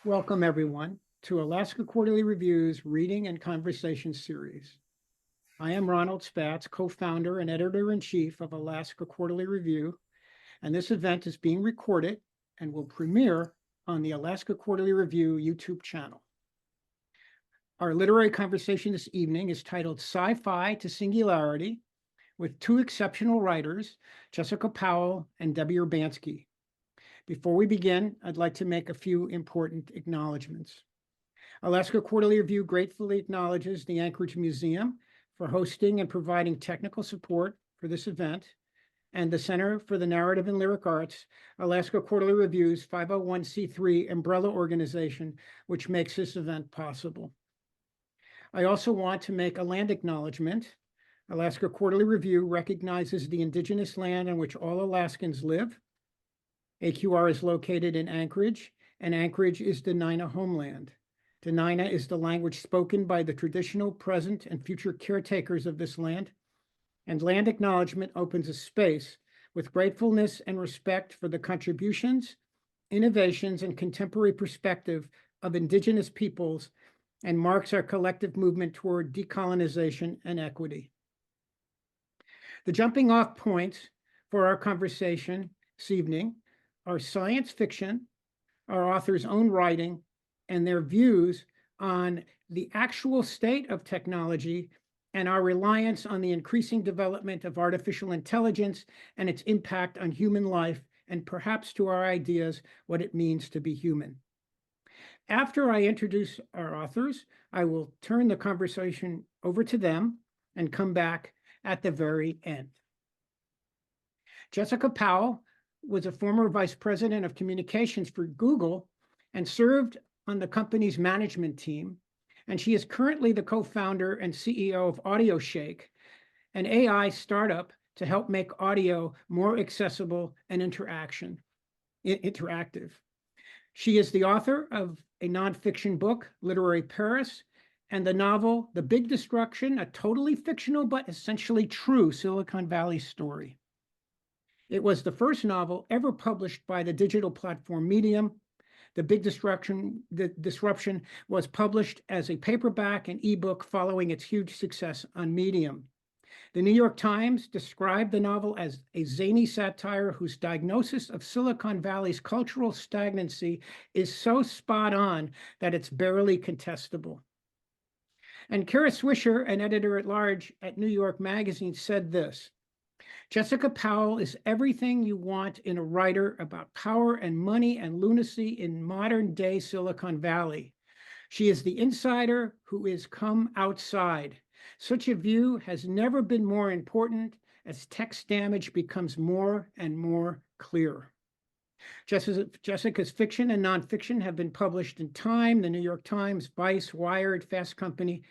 Welcome, everyone, to Alaska Quarterly Review's Reading and Conversation Series. I am Ronald Spatz, co-founder and editor-in-chief of Alaska Quarterly Review, and this event is being recorded and will premiere on the Alaska Quarterly Review YouTube channel. Our literary conversation this evening is titled Sci-Fi to Singularity, with two exceptional writers, Jessica Powell and Debbie Urbanski. Before we begin, I'd like to make a few important acknowledgments. Alaska Quarterly Review gratefully acknowledges the Anchorage Museum for hosting and providing technical support for this event, and the Center for the Narrative and Lyric Arts, Alaska Quarterly Review's 501c3 umbrella organization, which makes this event possible. I also want to make a land acknowledgement. Alaska Quarterly Review recognizes the indigenous land on which all Alaskans live. AQR is located in Anchorage, and Anchorage is Dena'ina homeland. Dena'ina is the language spoken by the traditional, present, and future caretakers of this land, and land acknowledgement opens a space with gratefulness and respect for the contributions, innovations, and contemporary perspective of indigenous peoples, and marks our collective movement toward decolonization and equity. The jumping off points for our conversation this evening are science fiction, our author's own writing, and their views on the actual state of technology and our reliance on the increasing development of artificial intelligence and its impact on human life, and perhaps to our ideas what it means to be human. After I introduce our authors, I will turn the conversation over to them and come back at the very end. Jessica Powell was a former vice president of communications for Google and served on the company's management team. And she is currently the co-founder and CEO of AudioShake, an AI startup to help make audio more accessible and interactive. She is the author of a nonfiction book, Literary Paris, and the novel, The Big Destruction, a totally fictional but essentially true Silicon Valley story. It was the first novel ever published by the digital platform Medium. The Big Disruption was published as a paperback and ebook following its huge success on Medium. The New York Times described the novel as a zany satire whose diagnosis of Silicon Valley's cultural stagnancy is so spot on that it's barely contestable. And Kara Swisher, an editor-at-large at New York Magazine, said this: Jessica Powell is everything you want in a writer about power and money and lunacy in modern-day Silicon Valley. She is the insider who is come outside. Such a view has never been more important as text damage becomes more and more clear. Jessica's fiction and nonfiction have been published in Time, the New York Times, Vice, Wired, Fast Company,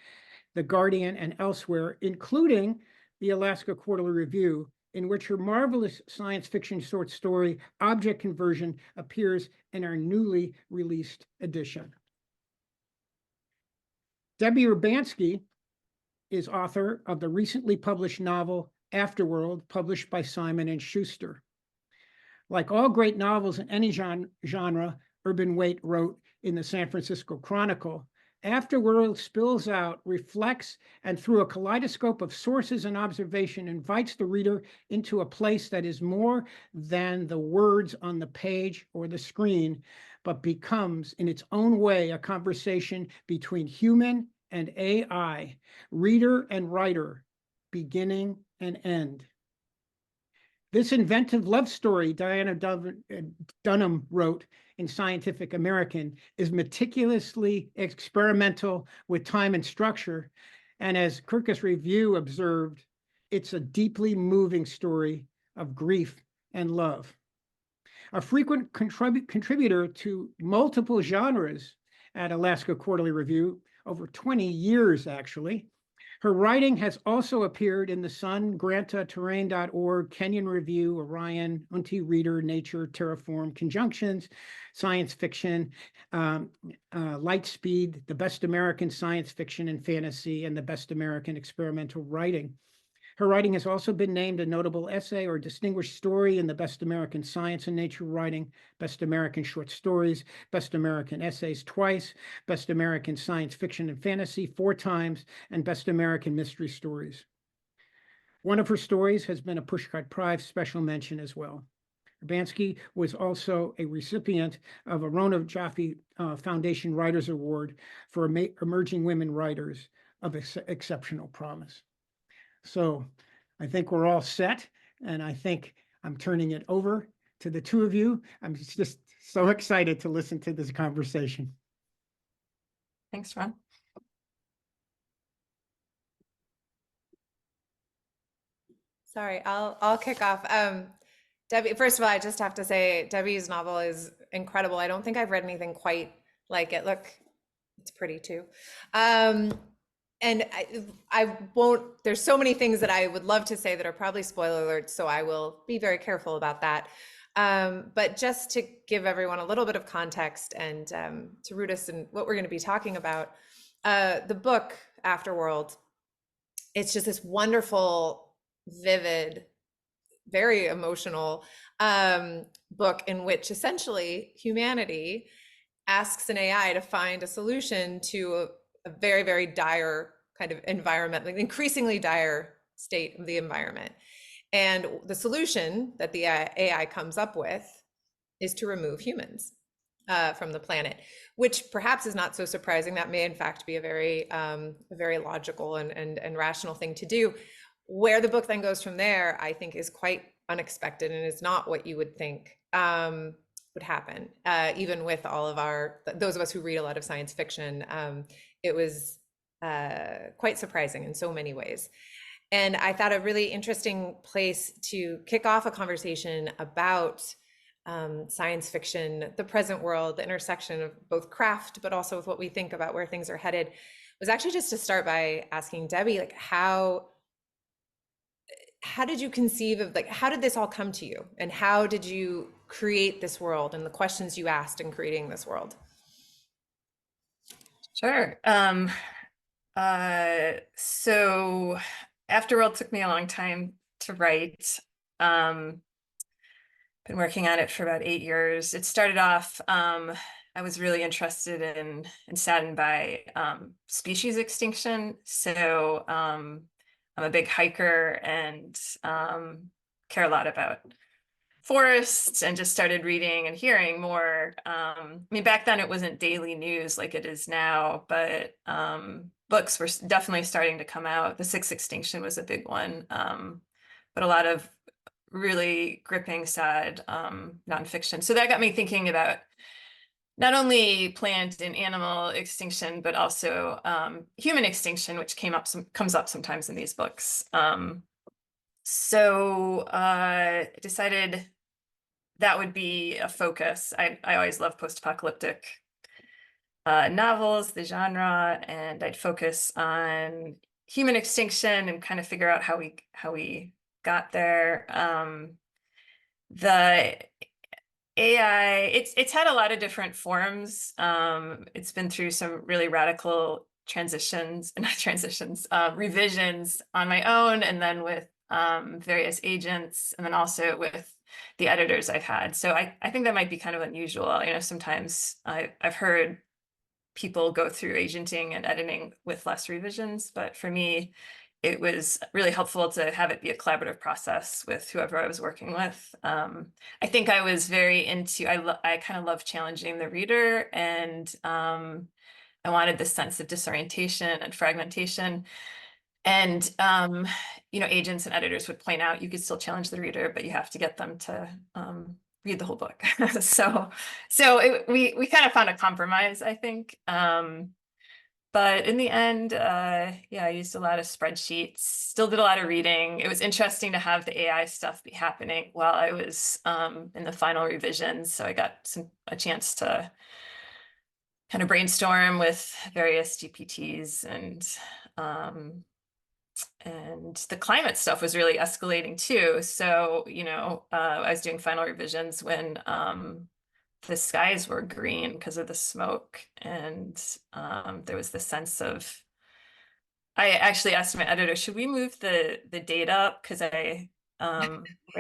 The Guardian, and elsewhere, including the Alaska Quarterly Review, in which her marvelous science fiction short story, Object Conversion, appears in our newly released edition. Debbie Urbanski is author of the recently published novel, Afterworld, published by Simon & Schuster. Like all great novels in any genre, Urban Waite wrote in the San Francisco Chronicle, Afterworld spills out, reflects, and through a kaleidoscope of sources and observation, invites the reader into a place that is more than the words on the page or the screen, but becomes, in its own way, a conversation between human and AI, reader and writer, beginning and end. This inventive love story Diana Dunham wrote in Scientific American is meticulously experimental with time and structure. And as Kirkus Review observed, it's a deeply moving story of grief and love. A frequent contributor to multiple genres at Alaska Quarterly Review, over 20 years actually, her writing has also appeared in The Sun, Granta, Terrain.org, Kenyon Review, Orion, Unti Reader, Nature, Terraform, Conjunctions, Science Fiction, Lightspeed, The Best American Science Fiction and Fantasy, and The Best American Experimental Writing. Her writing has also been named a notable essay or distinguished story in the Best American Science and Nature Writing, Best American Short Stories, Best American Essays twice, Best American Science Fiction and Fantasy 4 times, and Best American Mystery Stories. One of her stories has been a Pushcart Prize special mention as well. Urbanski was also a recipient of a Rona Jaffe Foundation Writers Award for emerging women writers of exceptional promise. So I think we're all set, and I think I'm turning it over to the two of you. I'm just so excited to listen to this conversation. Thanks, Ron. Sorry, I'll kick off. Debbie, first of all, I just have to say Debbie's novel is incredible. I don't think I've read anything quite like it. Look, it's pretty too. And I won't, there's so many things that I would love to say that are probably spoiler alerts, so I will be very careful about that. But just to give everyone a little bit of context and to root us in what we're going to be talking about, the book Afterworld, it's just this wonderful, vivid, very emotional book in which essentially humanity asks an AI to find a solution to a very, very dire kind of environment, like increasingly dire state of the environment. And the solution that the AI comes up with is to remove humans from the planet, which perhaps is not so surprising. That may in fact be a very logical and rational thing to do. Where the book then goes from there, I think, is quite unexpected and is not what you would think would happen. Even with all of those of us who read a lot of science fiction, it was quite surprising in so many ways. And I thought a really interesting place to kick off a conversation about science fiction, the present world, the intersection of both craft, but also with what we think about where things are headed, was actually just to start by asking Debbie, like, how did you conceive of, like, how did this all come to you? And how did you create this world and the questions you asked in creating this world? Sure. So Afterworld took me a long time to write. Been working on it for about 8 years. It started off, I was really interested in and saddened by species extinction. So I'm a big hiker and care a lot about forests, and just started reading and hearing more. I mean, back then it wasn't daily news like it is now, but books were definitely starting to come out. The Sixth Extinction was a big one, but a lot of really gripping, sad nonfiction. So that got me thinking about not only plant and animal extinction, but also human extinction, which comes up sometimes in these books. So I decided that would be a focus. I always love post-apocalyptic novels, the genre, and I'd focus on human extinction and kind of figure out how we got there. The AI, it's had a lot of different forms. It's been through some really radical revisions on my own, and then with various agents, and then also with the editors I've had. So I think that might be kind of unusual. You know, sometimes I've heard people go through agenting and editing with less revisions, but for me, it was really helpful to have it be a collaborative process with whoever I was working with. I think I was very into, I kind of love challenging the reader, and I wanted this sense of disorientation and fragmentation. And, you know, agents and editors would point out, you could still challenge the reader, but you have to get them to read the whole book. So we kind of found a compromise, I think. But in the end, yeah, I used a lot of spreadsheets, still did a lot of reading. It was interesting to have the AI stuff be happening while I was in the final revisions. So I got a chance to kind of brainstorm with various GPTs, and the climate stuff was really escalating too. So, you know, I was doing final revisions when the skies were green because of the smoke, and there was the sense of I actually asked my editor, should we move the date up? Because right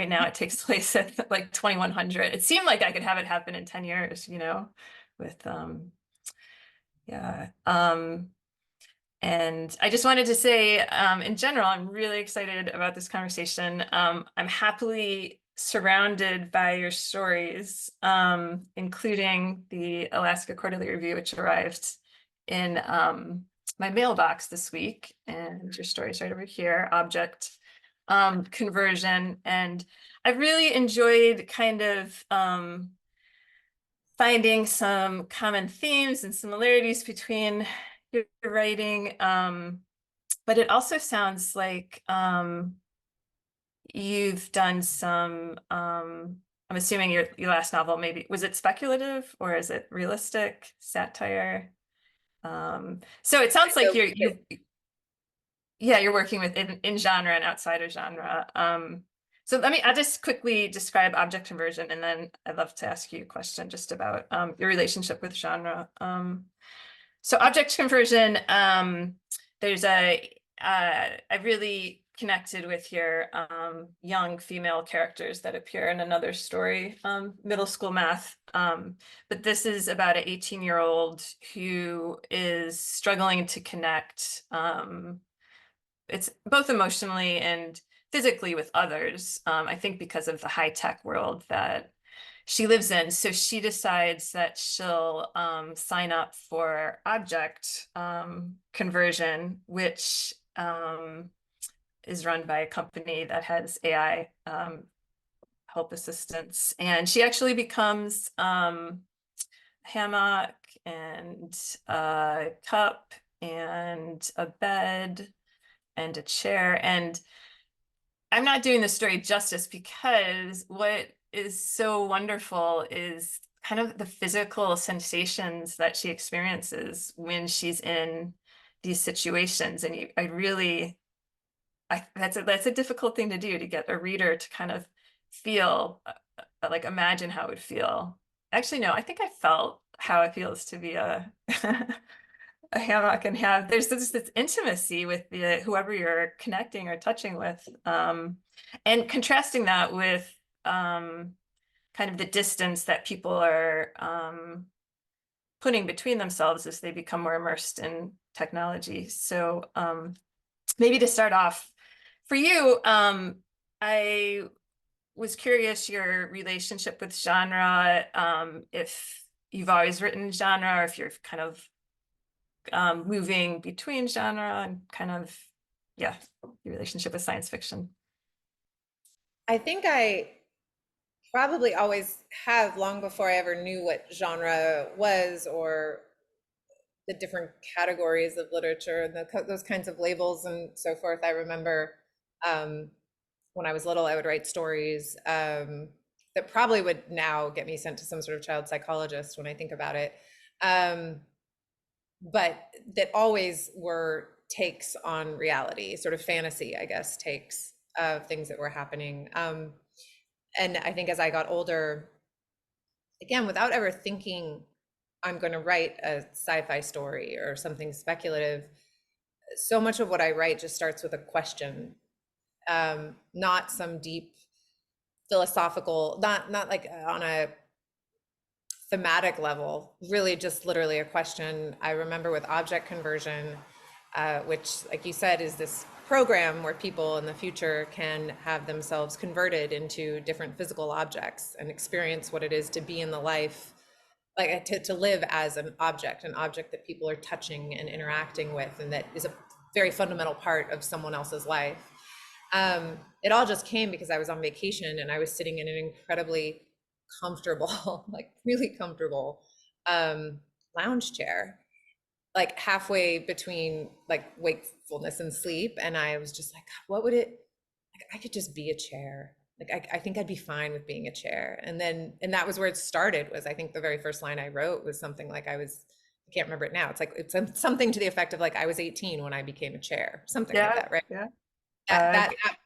now it takes place at like 2100. It seemed like I could have it happen in 10 years, with yeah. And I just wanted to say, in general, I'm really excited about this conversation. I'm happily surrounded by your stories, including the Alaska Quarterly Review, which arrived in my mailbox this week. And your story's right over here, object conversion. And I've really enjoyed kind of finding some common themes and similarities between your writing. But it also sounds like you've done some, I'm assuming your last novel, maybe, was it speculative or is it realistic, satire? So it sounds like you're working with in genre and outside of genre. So I'll just quickly describe object conversion, and then I'd love to ask you a question just about your relationship with genre. So object conversion, I really connected with your young female characters that appear in another story, middle school math. But this is about an 18-year-old who is struggling to connect. It's both emotionally and physically with others, I think because of the high-tech world that she lives in. So she decides that she'll sign up for object conversion, which is run by a company that has AI help assistants. And she actually becomes a hammock and a cup and a bed and a chair. And I'm not doing the story justice because what is so wonderful is kind of the physical sensations that she experiences when she's in these situations. And that's a difficult thing to do, to get a reader to kind of feel, like imagine how it would feel. Actually, no, I think I felt how it feels to be a a hammock and there's this intimacy with whoever you're connecting or touching with, and contrasting that with kind of the distance that people are putting between themselves as they become more immersed in technology. So maybe to start off for you, I was curious your relationship with genre, if you've always written genre, or if you're kind of moving between genre and kind of, yeah, your relationship with science fiction. I think I probably always have, long before I ever knew what genre was or the different categories of literature and those kinds of labels and so forth. I remember when I was little, I would write stories that probably would now get me sent to some sort of child psychologist when I think about it. But that always were takes on reality, sort of fantasy, I guess, takes of things that were happening. And I think as I got older, again, without ever thinking I'm going to write a sci-fi story or something speculative, so much of what I write just starts with a question, not some deep philosophical, not like on a thematic level, really just literally a question. I remember with object conversion, which, like you said, is this program where people in the future can have themselves converted into different physical objects and experience what it is to be in the life, like to live as an object that people are touching and interacting with, and that is a very fundamental part of someone else's life. It all just came because I was on vacation and I was sitting in an incredibly comfortable, like really comfortable lounge chair, like halfway between like wakefulness and sleep. And I was just like, what would it, like, I could just be a chair. Like, I think I'd be fine with being a chair. And that was where it started. Was, I think the very first line I wrote was something like I can't remember it now. It's like, it's something to the effect of like, I was 18 when I became a chair, something like that, right? Yeah.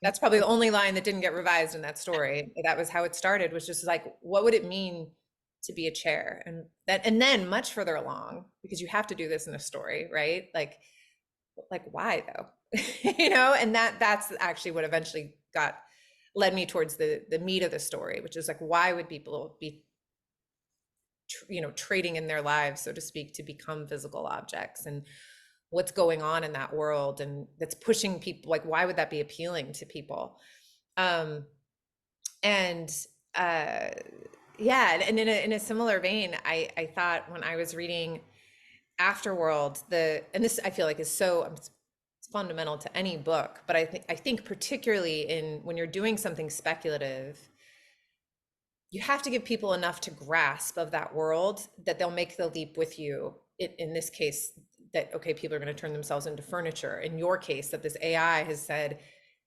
That's probably the only line that didn't get revised in that story. That was how it started, was just like, what would it mean to be a chair? And then much further along, because you have to do this in a story, right? Like, like, why though? You know, and that's actually what eventually led me towards the meat of the story, which is like, why would people be trading in their lives, so to speak, to become physical objects, and what's going on in that world, and that's pushing people, like, why would that be appealing to people? And yeah, and in a similar vein, I thought when I was reading Afterworld, and this I feel like is so it's fundamental to any book, but I think particularly when you're doing something speculative, you have to give people enough to grasp of that world that they'll make the leap with you. In this case, that, okay, people are going to turn themselves into furniture. In your case, that this AI has said,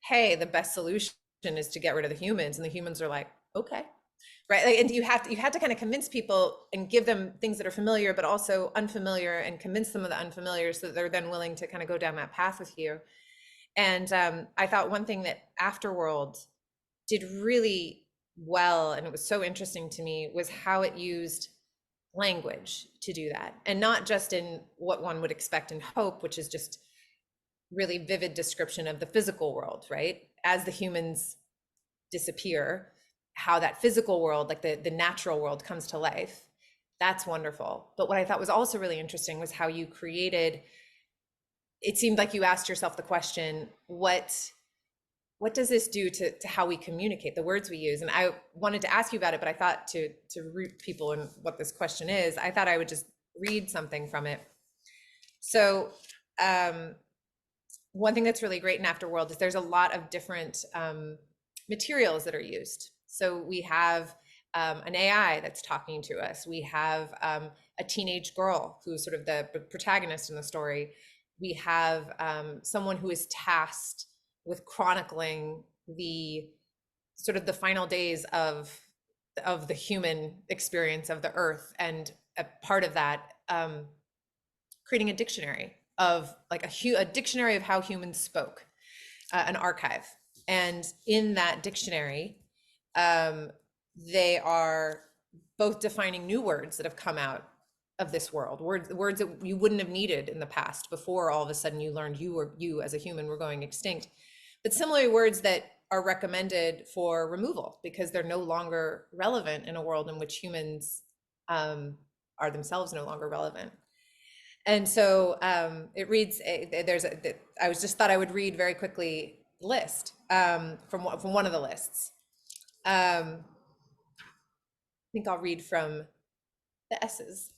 hey, the best solution is to get rid of the humans, and the humans are like, okay, right? Like, and you have to kind of convince people and give them things that are familiar but also unfamiliar, and convince them of the unfamiliar, so that they're then willing to kind of go down that path with you. And I thought one thing that Afterworld did really well, and it was so interesting to me, was how it used language to do that, and not just in what one would expect and hope, which is just really vivid description of the physical world, right? As the humans disappear, how that physical world, like the natural world, comes to life. That's wonderful. But what I thought was also really interesting was how you created, it seemed like you asked yourself the question, what does this do to how we communicate, the words we use? And I wanted to ask you about it, but I thought to root people in what this question is, I thought I would just read something from it. So one thing that's really great in Afterworld is there's a lot of different materials that are used. So we have an AI that's talking to us. We have a teenage girl who's sort of the protagonist in the story. We have someone who is tasked with chronicling the sort of the final days of the human experience of the earth, and a part of that, creating a dictionary of like a dictionary of how humans spoke, an archive. And in that dictionary, they are both defining new words that have come out of this world, words that you wouldn't have needed in the past, before all of a sudden you learned you as a human were going extinct. But similarly, words that are recommended for removal because they're no longer relevant in a world in which humans are themselves no longer relevant. And so it reads, I was just thought I would read very quickly the list from one of the lists. I think I'll read from the S's.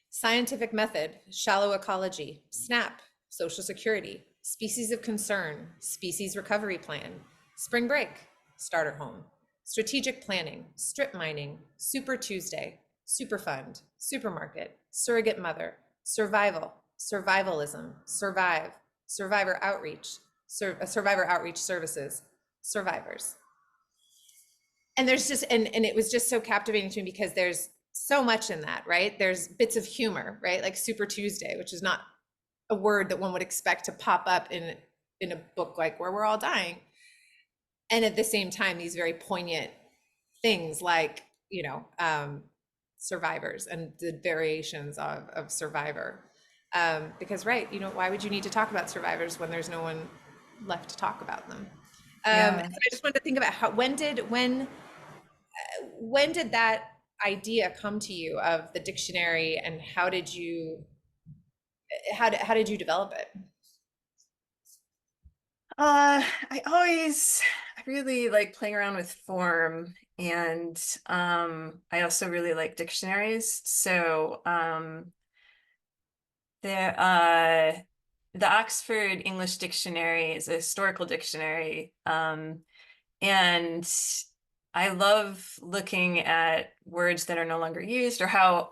Scientific method, shallow ecology, SNAP, social security, species of concern, species recovery plan, spring break, starter home, strategic planning, strip mining, Super Tuesday, Superfund, supermarket, surrogate mother, survival, survivalism, survive, survivor outreach services, survivors. And there's just, and it was just so captivating to me because there's so much in that, right? There's bits of humor, right? Like Super Tuesday, which is not a word that one would expect to pop up in a book like Where We're All Dying. And at the same time, these very poignant things like, survivors and the variations of survivor. Because, right, why would you need to talk about survivors when there's no one left to talk about them? Yeah. So I just wanted to think about when did that idea come to you of the dictionary, and how did you develop it? I really like playing around with form, and I also really like dictionaries. So the Oxford English Dictionary is a historical dictionary, and I love looking at words that are no longer used, or how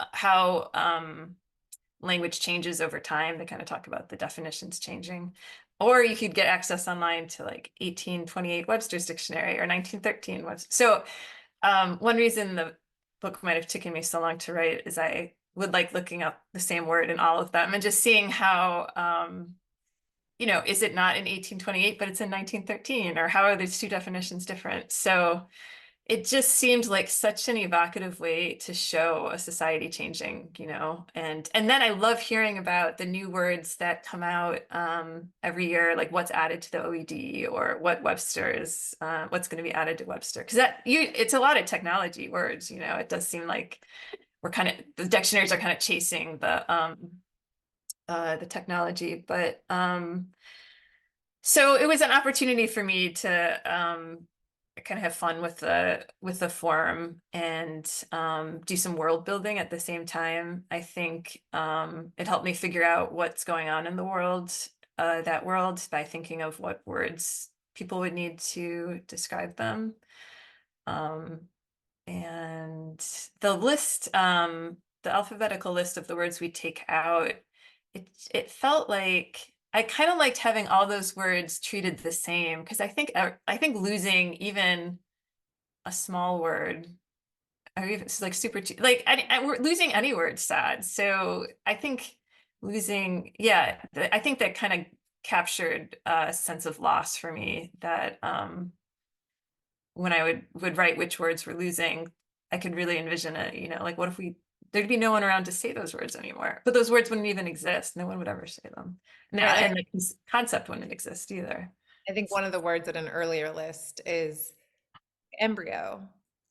language changes over time. They kind of talk about the definitions changing. Or you could get access online to like 1828 Webster's Dictionary or 1913 Webster. So one reason the book might have taken me so long to write is I would like looking up the same word in all of them and just seeing how, is it not in 1828, but it's in 1913? Or how are these two definitions different? So it just seemed like such an evocative way to show a society changing, you know, and then I love hearing about the new words that come out every year, like what's added to the OED or what Webster is, what's going to be added to Webster, because it's a lot of technology words, you know. It does seem like the dictionaries are kind of chasing the technology, but so it was an opportunity for me to kind of have fun with the forum and do some world building at the same time. I think it helped me figure out what's going on in the world, that world, by thinking of what words people would need to describe them. And the list, the alphabetical list of the words we take out, it felt like I kind of liked having all those words treated the same, because I think losing even a small word, or even it's like we're losing any word sad. So I think losing, yeah, I think that kind of captured a sense of loss for me, that when I would write which words we're losing, I could really envision it, you know, like what if there'd be no one around to say those words anymore, but those words wouldn't even exist. No one would ever say them. Now, Right, and the concept wouldn't exist either. I think one of the words at an earlier list is embryo.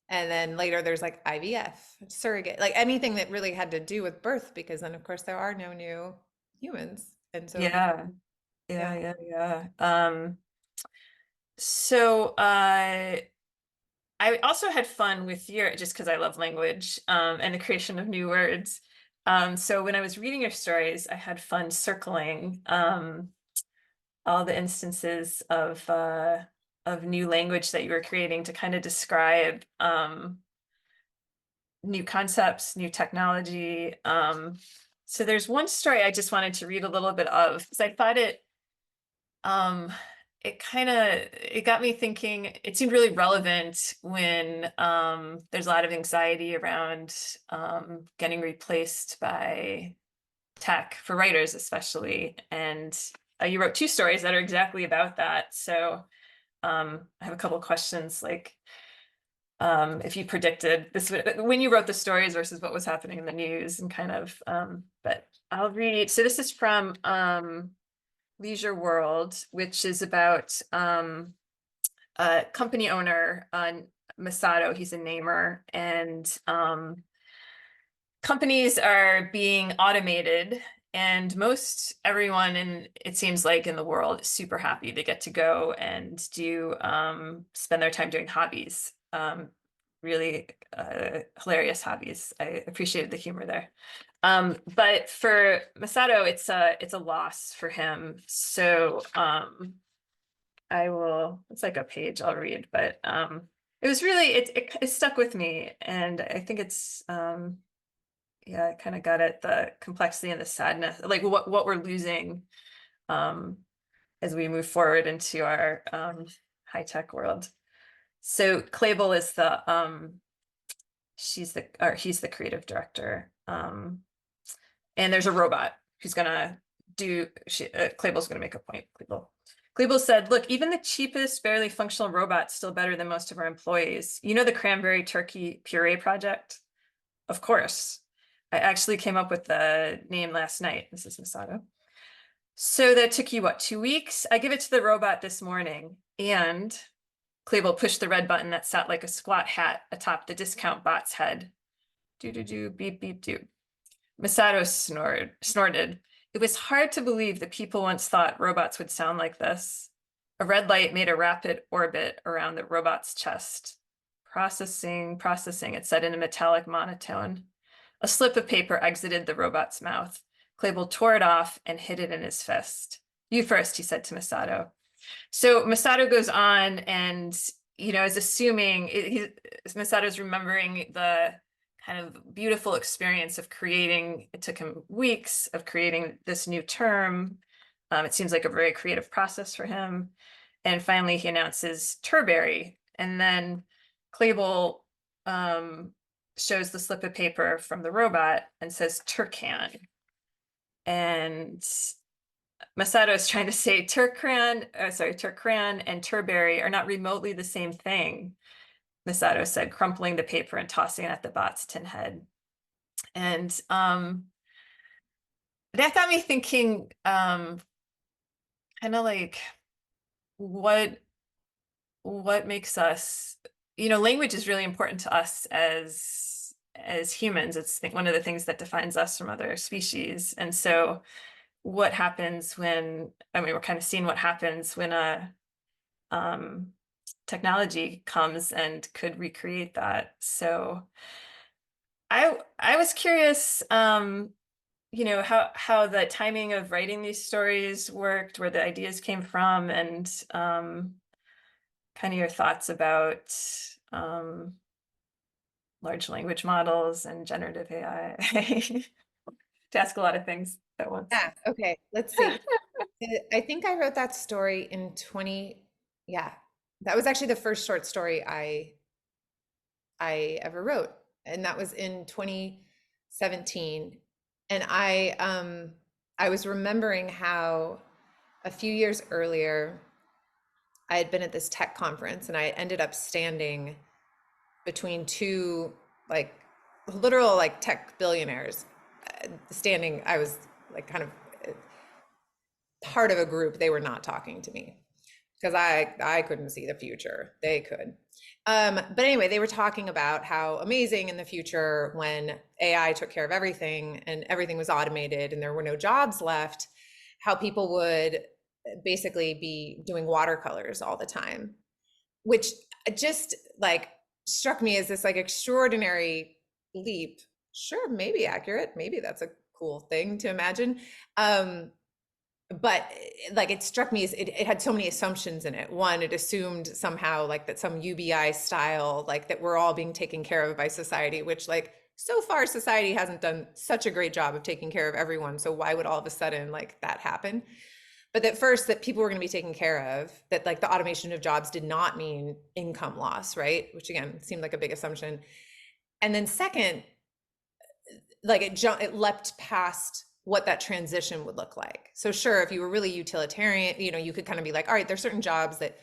And then later there's like IVF, surrogate, like anything that really had to do with birth, because then of course there are no new humans. And so, Yeah, yeah. yeah. So I also had fun with just because I love language and the creation of new words. So when I was reading your stories, I had fun circling all the instances of new language that you were creating to kind of describe new concepts, new technology. So there's one story I just wanted to read a little bit of, because I thought um, it got me thinking. It seemed really relevant when there's a lot of anxiety around getting replaced by tech, for writers especially. And you wrote two stories that are exactly about that. So I have a couple of questions, like if you predicted this when you wrote the stories versus what was happening in the news, and kind of, but I'll read. So this is from Leisure World, which is about a company owner, Masato. He's a namer, and companies are being automated, and most everyone it seems like in the world is super happy they get to go and do spend their time doing hobbies, really hilarious hobbies. I appreciated the humor there. But for Masato, it's a loss for him. So it's like a page I'll read, but it was really, it stuck with me, and I think it's yeah, I kind of got at the complexity and the sadness, like what we're losing as we move forward into our high-tech world. So Clable is he's the creative director. And there's a robot who's gonna Clable's gonna make a point. Klebel said, "Look, even the cheapest, barely functional robot's still better than most of our employees. You know the cranberry turkey puree project? Of course. I actually came up with the name last night." This is Masato. "So that took you, what, 2 weeks? I give it to the robot this morning." And Clable pushed the red button that sat like a squat hat atop the discount bot's head. Do, beep, beep, do. Masato snorted. It was hard to believe that people once thought robots would sound like this. A red light made a rapid orbit around the robot's chest. Processing, it said in a metallic monotone. A slip of paper exited the robot's mouth. Clable tore it off and hid it in his fist. "You first," he said to Masato. So Masato goes on and, is assuming, Masato's remembering the kind of beautiful experience of creating, it took him weeks of creating this new term. It seems like a very creative process for him. And finally he announces Turberry. And then Clable shows the slip of paper from the robot and says Turcan. And Masato is trying to say Turkran and Turberry are not remotely the same thing. Misato said, crumpling the paper and tossing it at the bot's tin head. And that got me thinking, kind of like what makes us, language is really important to us as humans. It's one of the things that defines us from other species. And so what happens when, we're kind of seeing what happens when a technology comes and could recreate that. So I was curious, how the timing of writing these stories worked, where the ideas came from, and kind of your thoughts about large language models and generative AI. To ask a lot of things at once. Yeah, okay, let's see. I think I wrote that story in yeah, that was actually the first short story I ever wrote, and that was in 2017. And I was remembering how a few years earlier I had been at this tech conference, and I ended up standing between two like literal like tech billionaires. Standing, I was like kind of part of a group. They were not talking to me because I couldn't see the future. They could. But anyway, they were talking about how amazing in the future, when AI took care of everything and everything was automated and there were no jobs left, how people would basically be doing watercolors all the time, which just like struck me as this like extraordinary leap. Sure, maybe accurate. Maybe that's a cool thing to imagine. But like it struck me as it had so many assumptions in it. One, it assumed somehow like that some UBI style, like that we're all being taken care of by society, which like so far society hasn't done such a great job of taking care of everyone. So why would all of a sudden like that happen? But that first, that people were going to be taken care of, that like the automation of jobs did not mean income loss, right? Which again, seemed like a big assumption. And then second, like it leapt past what that transition would look like. So sure, if you were really utilitarian, you could kind of be like, all right, there's certain jobs that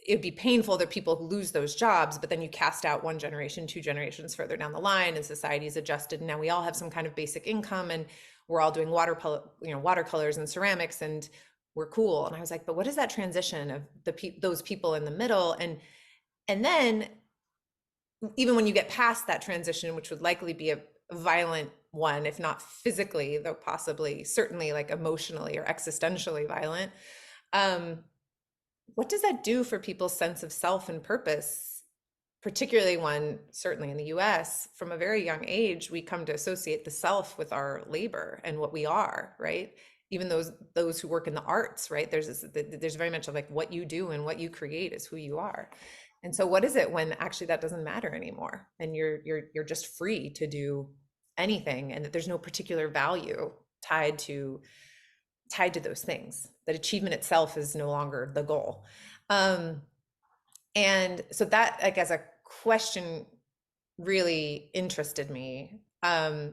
it'd be painful that people lose those jobs, but then you cast out one generation, two generations further down the line, and society's adjusted. And now we all have some kind of basic income, and we're all doing watercolors and ceramics, and we're cool. And I was like, but what is that transition of those people in the middle? And then even when you get past that transition, which would likely be a violent one, if not physically, though possibly, certainly like emotionally or existentially violent, what does that do for people's sense of self and purpose? Particularly when, certainly in the US, from a very young age, we come to associate the self with our labor and what we are, right? Even those who work in the arts, right? There's very much of like what you do and what you create is who you are. And so what is it when actually that doesn't matter anymore, and you're just free to do anything, and that there's no particular value tied to those things, that achievement itself is no longer the goal. And so that, like, as a question really interested me. And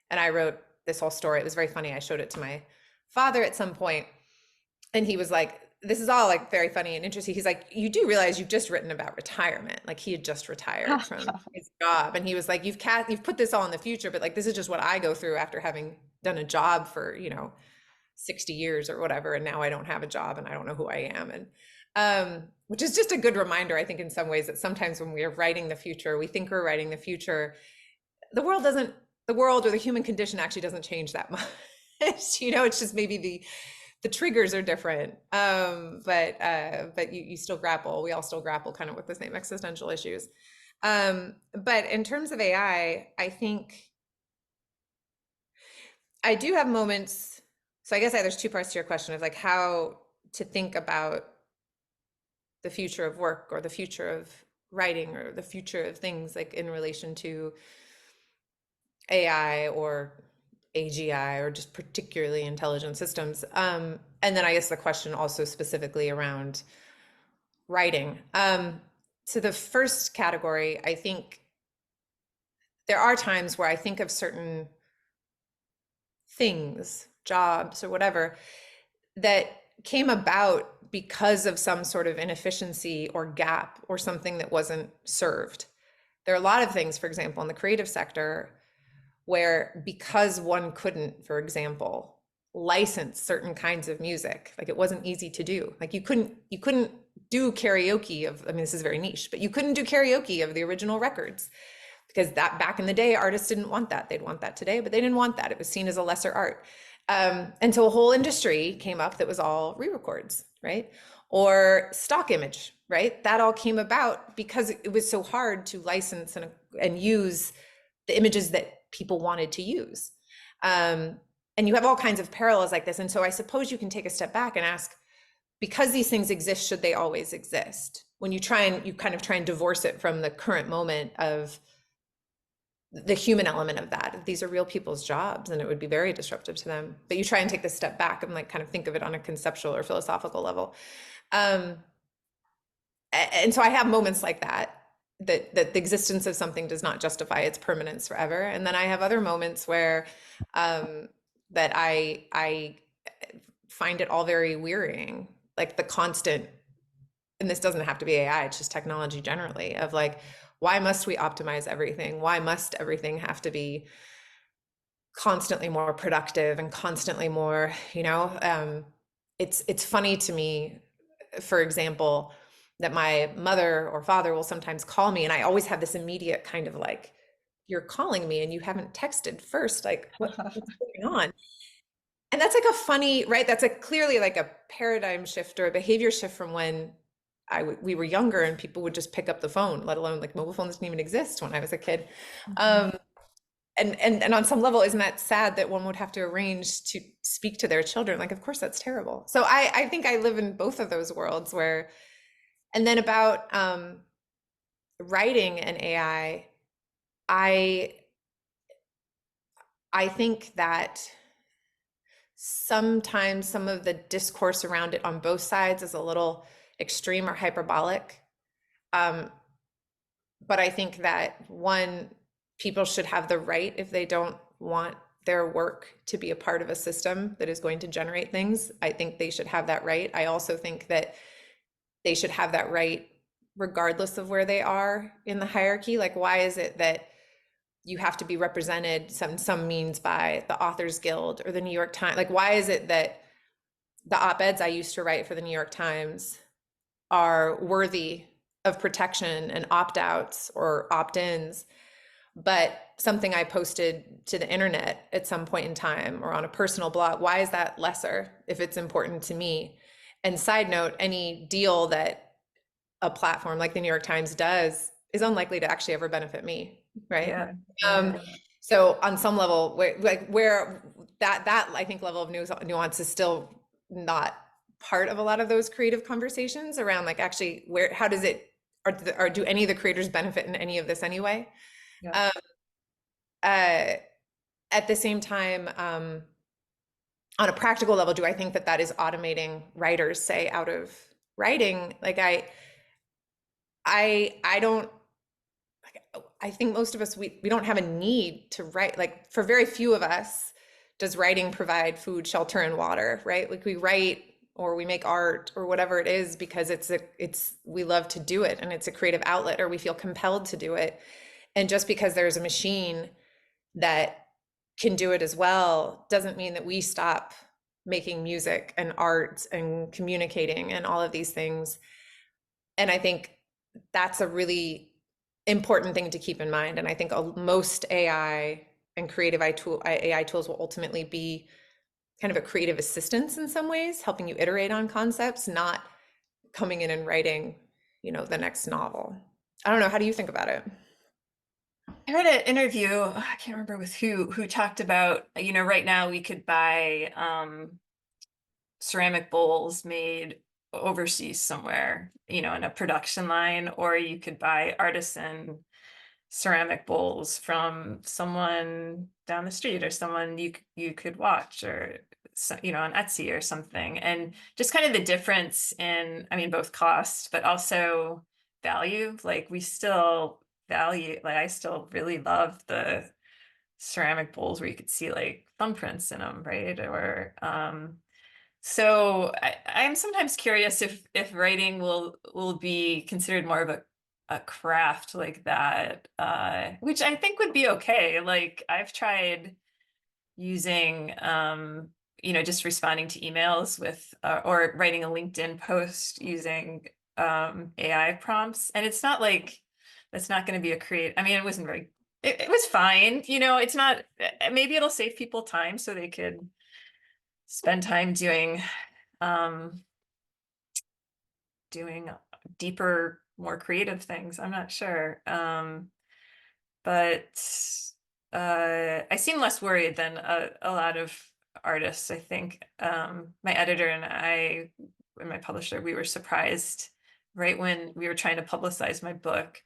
I wrote this whole story. It was very funny. I showed it to my father at some point, and he was like, this is all like very funny and interesting. He's like, you do realize you've just written about retirement. Like he had just retired from his job. And he was like, you've put this all in the future, but like, this is just what I go through after having done a job for, 60 years or whatever. And now I don't have a job and I don't know who I am. And, which is just a good reminder, I think, in some ways, that sometimes when we are writing the future, we think we're writing the future. The world or the human condition actually doesn't change that much. It's just maybe the triggers are different, but you still grapple. We all still grapple kind of with the same existential issues. But in terms of AI, I think I do have moments. So I guess there's two parts to your question of like how to think about the future of work or the future of writing or the future of things, like in relation to AI or AGI or just particularly intelligent systems. And then I guess the question also specifically around writing. So the first category, I think there are times where I think of certain things, jobs or whatever, that came about because of some sort of inefficiency or gap or something that wasn't served. There are a lot of things, for example, in the creative sector, where because one couldn't, for example, license certain kinds of music, like it wasn't easy to do. Like you couldn't do karaoke of, I mean, this is very niche, but you couldn't do karaoke of the original records because that back in the day, artists didn't want that. They'd want that today, but they didn't want that. It was seen as a lesser art. And so a whole industry came up that was all re-records, right? Or stock image, right? That all came about because it was so hard to license and use the images that people wanted to use. And you have all kinds of parallels like this. And so I suppose you can take a step back and ask, because these things exist, should they always exist? When you kind of try and divorce it from the current moment of the human element of that. These are real people's jobs and it would be very disruptive to them. But you try and take this step back and like kind of think of it on a conceptual or philosophical level. And so I have moments like that the existence of something does not justify its permanence forever. And then I have other moments where that I find it all very wearying, like the constant, and this doesn't have to be AI, it's just technology generally, of like, why must we optimize everything? Why must everything have to be constantly more productive and constantly more, it's funny to me, for example, that my mother or father will sometimes call me and I always have this immediate kind of like, you're calling me and you haven't texted first, like what's going on? And that's like a funny, right? That's clearly like a paradigm shift or a behavior shift from when we were younger and people would just pick up the phone, let alone like mobile phones didn't even exist when I was a kid. And on some level, isn't that sad that one would have to arrange to speak to their children? Like, of course, that's terrible. So I think I live in both of those worlds where, and then about writing and AI, I think that sometimes some of the discourse around it on both sides is a little extreme or hyperbolic. But I think that people should have the right, if they don't want their work to be a part of a system that is going to generate things, I think they should have that right. I also think that they should have that right regardless of where they are in the hierarchy. Like, why is it that you have to be represented some means by the Authors Guild or the New York Times? Like, why is it that the op-eds I used to write for the New York Times are worthy of protection and opt-outs or opt-ins, but something I posted to the internet at some point in time or on a personal blog, why is that lesser if it's important to me? And side note, any deal that a platform like the New York Times does is unlikely to actually ever benefit me, right? Yeah. So on some level, where that I think level of nuance is still not part of a lot of those creative conversations around like actually how does it, or do any of the creators benefit in any of this anyway? Yeah. At the same time, on a practical level, do I think that is automating writers, say, out of writing? Like I don't, I think most of us, we don't have a need to write. Like for very few of us, does writing provide food, shelter, and water, right? Like we write or we make art or whatever it is because we love to do it and it's a creative outlet, or we feel compelled to do it. And just because there's a machine that can do it as well doesn't mean that we stop making music and art and communicating and all of these things. And I think that's a really important thing to keep in mind. And I think most AI and creative AI tools will ultimately be kind of a creative assistance in some ways, helping you iterate on concepts, not coming in and writing, the next novel. I don't know. How do you think about it? I read an interview, I can't remember with who talked about, right now we could buy ceramic bowls made overseas somewhere, in a production line, or you could buy artisan ceramic bowls from someone down the street or someone you could watch, or on Etsy or something. And just kind of the difference in, both cost but also value. Like we still value, like I still really love the ceramic bowls where you could see like thumbprints in them, right? Or So I'm sometimes curious if writing will be considered more of a craft like that, which I think would be okay. Like I've tried using just responding to emails with or writing a LinkedIn post using AI prompts, and it's not like that's not going to be a create. I mean, it wasn't very. It was fine, it's not. Maybe it'll save people time so they could spend time um doing deeper, more creative things. I'm not sure. But I seem less worried than a lot of artists, I think. My editor and my publisher, we were surprised right when we were trying to publicize my book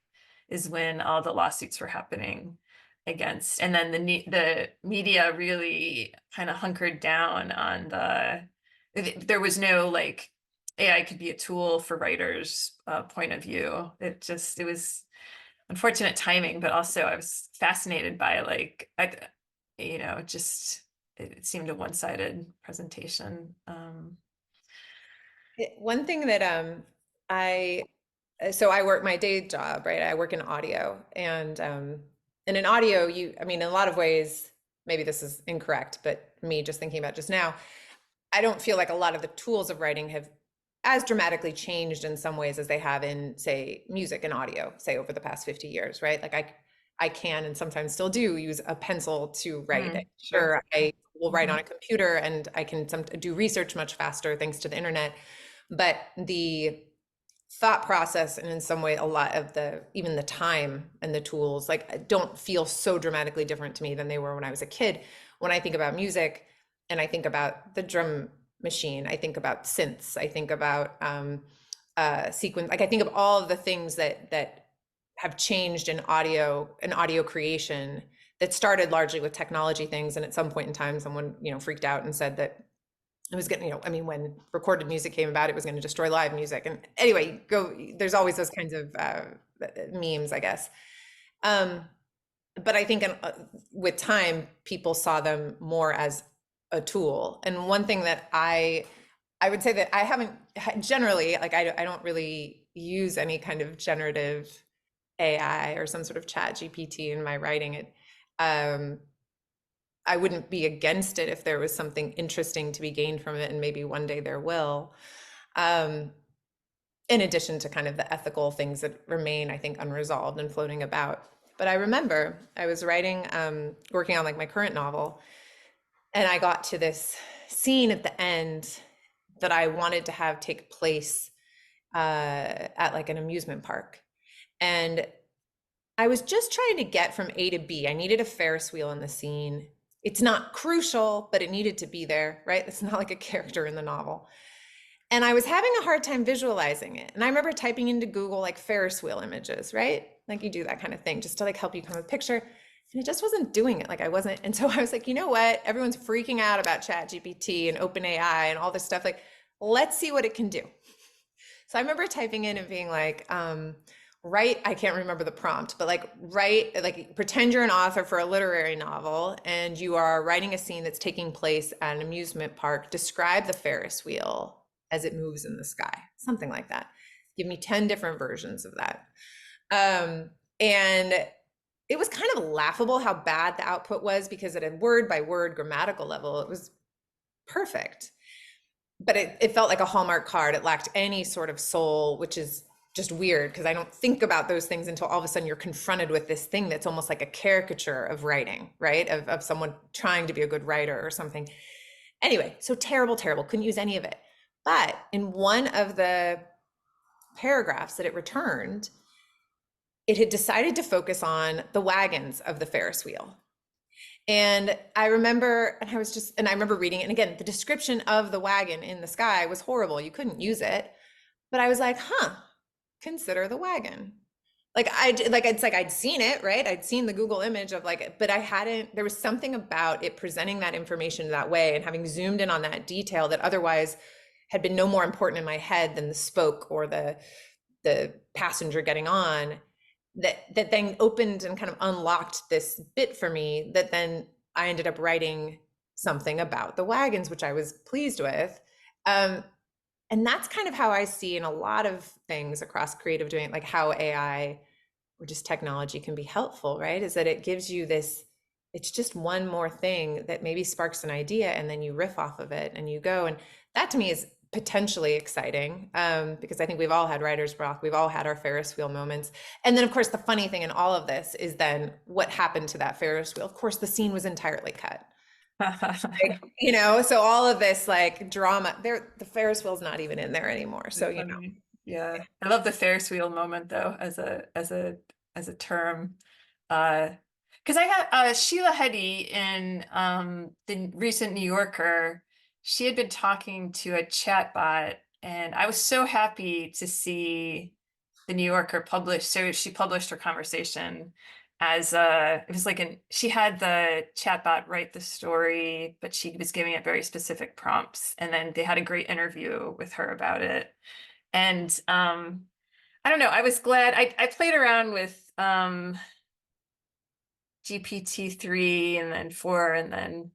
is when all the lawsuits were happening against, and then the media really kind of hunkered down on there was no like AI could be a tool for writers' point of view. It was unfortunate timing, but also I was fascinated by like just it seemed a one-sided presentation. One thing that I so I work my day job, right? I work in audio, and in audio, I mean, in a lot of ways, maybe this is incorrect, but me just thinking about just now, I don't feel like a lot of the tools of writing have as dramatically changed in some ways as they have in, say, music and audio, say over the past 50 years, right? Like I can and sometimes still do use a pencil to write. Sure. I will write on a computer, and I can do research much faster thanks to the internet. But the thought process, and in some way a lot of even the time and the tools, like don't feel so dramatically different to me than they were when I was a kid. When I think about music and I think about the drum machine, I think about synths, I think about sequence, like I think of all of the things that have changed in audio creation that started largely with technology things, and at some point in time someone freaked out and said that it was going to, I mean, when recorded music came about, it was going to destroy live music. And anyway, there's always those kinds of memes, I guess. But I think with time, people saw them more as a tool. And one thing that I would say that I haven't generally, like I don't really use any kind of generative AI or some sort of chat GPT in my writing. I wouldn't be against it if there was something interesting to be gained from it, and maybe one day there will. In addition to kind of the ethical things that remain, I think, unresolved and floating about. But I remember I was writing, working on like my current novel, and I got to this scene at the end that I wanted to have take place at like an amusement park. And I was just trying to get from A to B. I needed a Ferris wheel in the scene. It's not crucial, but it needed to be there, right? It's not like a character in the novel. And I was having a hard time visualizing it. And I remember typing into Google like Ferris wheel images, right? Like you do that kind of thing just to like help you come with a picture. And it just wasn't doing it. Like I wasn't. And so I was like, you know what? Everyone's freaking out about ChatGPT and OpenAI and all this stuff. Like, let's see what it can do. So I remember typing in and being like, write, I can't remember the prompt, but pretend you're an author for a literary novel and you are writing a scene that's taking place at an amusement park. Describe the Ferris wheel as it moves in the sky, something like that. Give me 10 different versions of that. And it was kind of laughable how bad the output was, because at a word by word grammatical level, it was perfect. But it felt like a Hallmark card. It lacked any sort of soul, which is just weird because I don't think about those things until all of a sudden you're confronted with this thing that's almost like a caricature of writing, right? Of someone trying to be a good writer or something. Anyway, so terrible, couldn't use any of it. But in one of the paragraphs that it returned, it had decided to focus on the wagons of the Ferris wheel. And I remember, and I remember reading it. And again, the description of the wagon in the sky was horrible. You couldn't use it. But I was like, consider the wagon. It's like I'd seen it, right? I'd seen the Google image of but there was something about it presenting that information that way and having zoomed in on that detail that otherwise had been no more important in my head than the spoke or the passenger getting on, that then opened and kind of unlocked this bit for me that then I ended up writing something about the wagons, which I was pleased with. And that's kind of how I see in a lot of things across creative doing, like how AI or just technology can be helpful, right? Is that it gives you this, it's just one more thing that maybe sparks an idea and then you riff off of it and you go. And that to me is potentially exciting, because I think we've all had writer's block. We've all had our Ferris wheel moments. And then of course, the funny thing in all of this is then what happened to that Ferris wheel? Of course, the scene was entirely cut. Like, you know, so all of this like drama there, the Ferris wheel's not even in there anymore. So, you know, Yeah, I love the Ferris wheel moment though as a term. Because I had Sheila Heti in the recent New Yorker. She had been talking to a chatbot, and I was so happy to see the New Yorker publish. So she published her conversation as it was like she had the chatbot write the story, but she was giving it very specific prompts, and then they had a great interview with her about it. And I don't know, I was glad I played around with GPT-3 and then 4 and then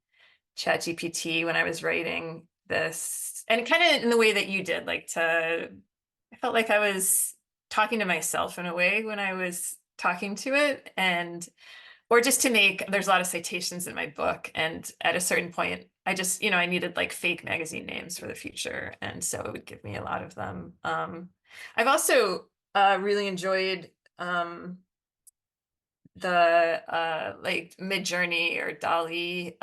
ChatGPT when I was writing this. And kind of in the way that you did, I felt like I was talking to myself in a way when I was talking to it. And or just to make, there's a lot of citations in my book, and at a certain point I just, I needed like fake magazine names for the future, and so it would give me a lot of them. I've also really enjoyed the like Midjourney or Dolly.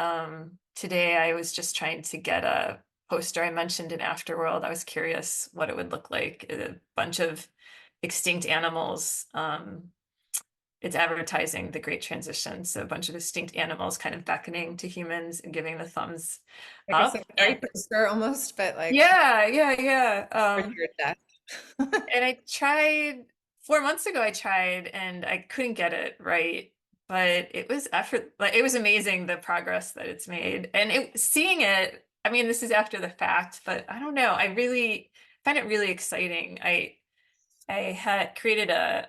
Today I was just trying to get a poster I mentioned in Afterworld. I was curious what it would look like, a bunch of extinct animals. It's advertising the Great Transition, so a bunch of extinct animals kind of beckoning to humans and giving the thumbs like a up. safari poster almost, but like Yeah. your death. And I tried 4 months ago, I tried and I couldn't get it right, but it was effort, like it was amazing the progress that it's made. And seeing it, I mean, this is after the fact, but I don't know, I really find it really exciting. I had created a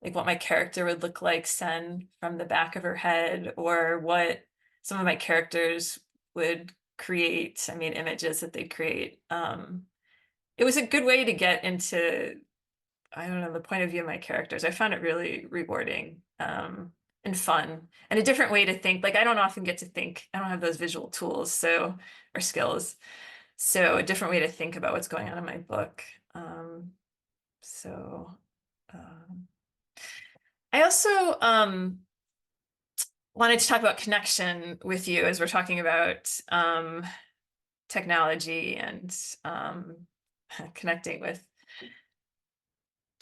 like what my character would look like Sen from the back of her head, or what some of my characters would create. I mean, images that they'd create. It was a good way to get into, I don't know, the point of view of my characters. I found it really rewarding, and fun, and a different way to think. Like I don't often get to think, I don't have those visual tools, or skills. So a different way to think about what's going on in my book. So I also wanted to talk about connection with you as we're talking about technology and connecting with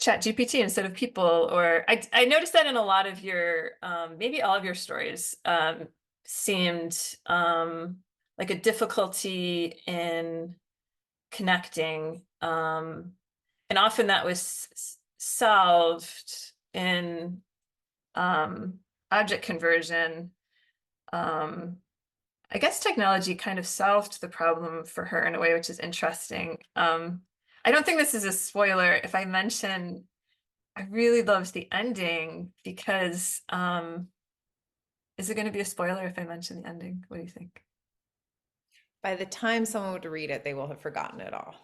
ChatGPT instead of people. Or I noticed that in a lot of your, maybe all of your stories, seemed like a difficulty in connecting. And often that was solved in object conversion. I guess technology kind of solved the problem for her in a way which is interesting. I don't think this is a spoiler if I mention I really loved the ending, because is it going to be a spoiler if I mention the ending? What do you think? By the time someone would read it, they will have forgotten it all.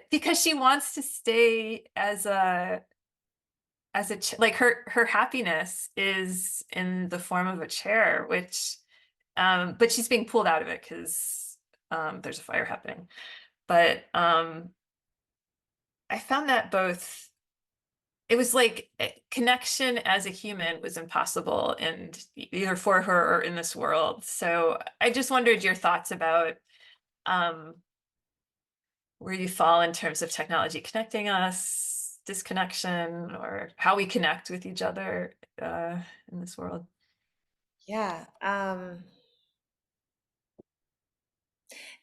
Because she wants to stay like her happiness is in the form of a chair, which but she's being pulled out of it because there's a fire happening. But I found that both, it was like connection as a human was impossible, and either for her or in this world. So I just wondered your thoughts about where you fall in terms of technology connecting us, disconnection, or how we connect with each other in this world. Yeah.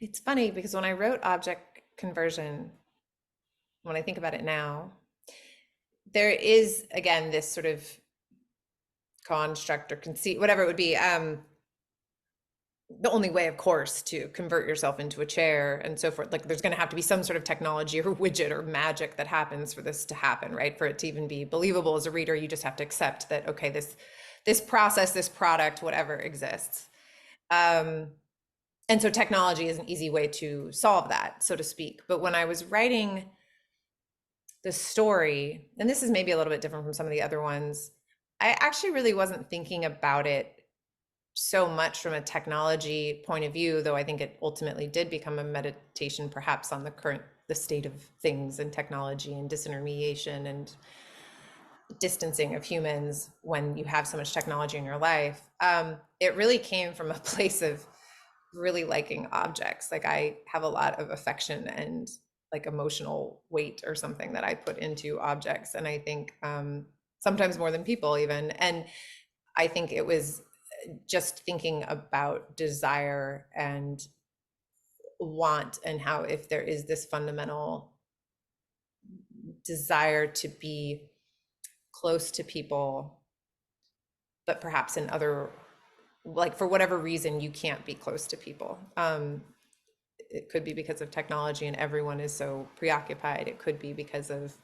It's funny because when I wrote object conversion, when I think about it now, there is again this sort of construct or conceit, whatever it would be. The only way, of course, to convert yourself into a chair and so forth, like there's going to have to be some sort of technology or widget or magic that happens for this to happen, right? For it to even be believable as a reader, you just have to accept that, okay, this process, this product, whatever exists. And And so technology is an easy way to solve that, so to speak. But when I was writing the story, and this is maybe a little bit different from some of the other ones, I actually really wasn't thinking about it so much from a technology point of view, though I think it ultimately did become a meditation perhaps on the state of things and technology and disintermediation and distancing of humans when you have so much technology in your life. It really came from a place of really liking objects. Like I have a lot of affection and like emotional weight or something that I put into objects. And I think sometimes more than people even. And I think it was just thinking about desire and want, and how if there is this fundamental desire to be close to people, but perhaps in other, like for whatever reason, you can't be close to people. It could be because of technology and everyone is so preoccupied. It could be because of